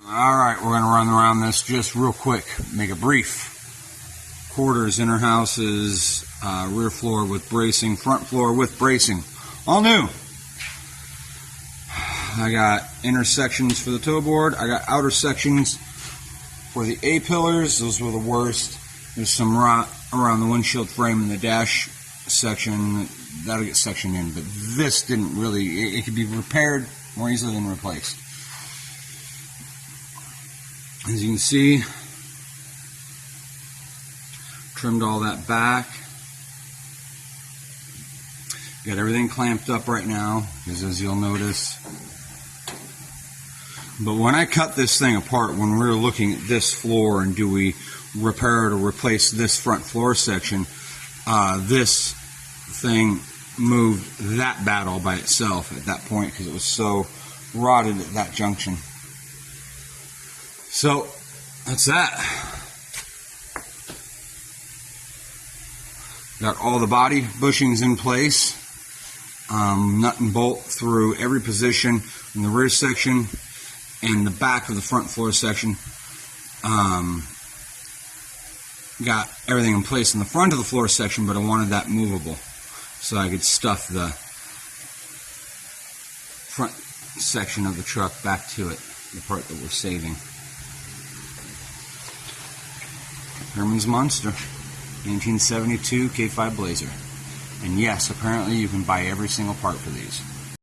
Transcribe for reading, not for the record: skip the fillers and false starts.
Alright, we're going to run around this just real quick, make it brief. Quarters, inner houses, rear floor with bracing, front floor with bracing. All new. I got inner sections for the toe board. I got outer sections for the A-pillars. Those were the worst. There's some rot around the windshield frame and the dash section. That'll get sectioned in, but this didn't really. It could be repaired more easily than replaced. As you can see, trimmed all that back. Got everything clamped up right now, because as you'll notice. But when I cut this thing apart, when we were looking at this floor and do we repair it or replace this front floor section, this thing moved that bad all by itself at that point because it was so rotted at that junction. So that's that. Got all the body bushings in place, nut and bolt through every position in the rear section and the back of the front floor section. Got everything in place in the front of the floor section, but I wanted that movable so I could stuff the front section of the truck back to it, the part that we're saving. Herman's Monster, 1972 K5 Blazer. And yes, apparently you can buy every single part for these.